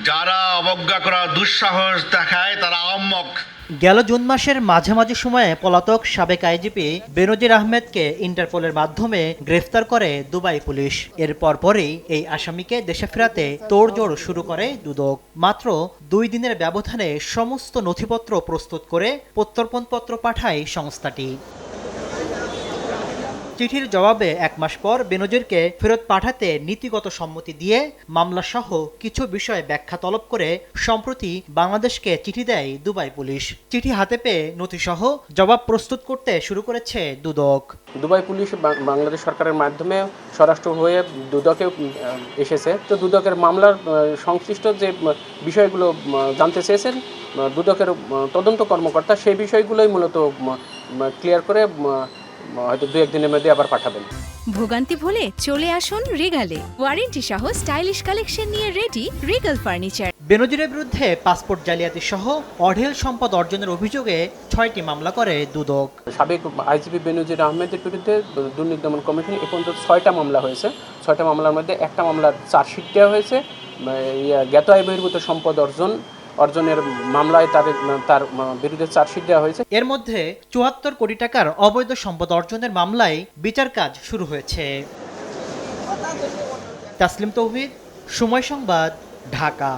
যারা অবজ্ঞা করা দুঃসাহস দেখায় তারা আহম্মক। গেল জুন মাসের মাঝামাঝি সময়ে পলাতক সাবেক আইজিপি বেনজির আহমেদকে ইন্টারপোলের মাধ্যমে গ্রেফতার করে দুবাই পুলিশ। এর পরপরই এই আসামিকে দেশে ফেরাতে তোড়জোড় শুরু করে দুদক। মাত্র 2 দিনের ব্যবধানে সমস্ত নথিপত্র প্রস্তুত করে প্রত্যর্পণপত্র পাঠায় সংস্থাটি। চিঠির জবাবে 1 মাস পর বেনজিরকে ফেরত পাঠাতে নীতিগত সম্মতি দিয়ে মামলাসহ কিছু বিষয়ে ব্যাখ্যা তলব করে সম্প্রতি বাংলাদেশকে চিঠি দেয় দুবাই পুলিশ। চিঠি হাতে পেয়ে নথিসহ জবাব প্রস্তুত করতে শুরু করেছে দুদক। দুবাই পুলিশ বাংলাদেশ সরকারের মাধ্যমে স্বরাষ্ট্র হয়ে দুদকে এসেছে। তো দুদকের মামলার সংশ্লিষ্ট যে বিষয়গুলো জানতে চেয়েছেন দুদকের তদন্ত কর্মকর্তা, সেই বিষয়গুলোই মূলত ক্লিয়ার করে হয়তো 2-1 দিনের মধ্যে আবার পাঠাবেন। ভোগান্তি ভুলে চলে আসুন রিগালে। ওয়ারেন্টি সহ স্টাইলিশ কালেকশন নিয়ে রেডি রিগাল ফার্নিচার। বেনজিরের বিরুদ্ধে পাসপোর্ট জালিয়াতি সহ অঢেল সম্পদ অর্জনের অভিযোগে 6টি মামলা করে দুদক। সাবেক আইজিপি বেনজির আহমেদের বিরুদ্ধে দুর্নীতি দমন কমিশন এ পর্যন্ত 6টা মামলা হয়েছে। 6টা মামলার মধ্যে একটা মামলার চার্জশিট দেওয়া হয়েছে। জ্ঞাত আয় বহির্ভূত সম্পদ অর্জনের মামলায় তার বিরুদ্ধে চার্জশিট দেওয়া হয়েছে। এর মধ্যে 74 কোটি টাকার অবৈধ সম্পদ অর্জনের মামলায় বিচার কাজ শুরু হয়েছে। তাসলিম তৌহিদ, সময় সংবাদ, ঢাকা।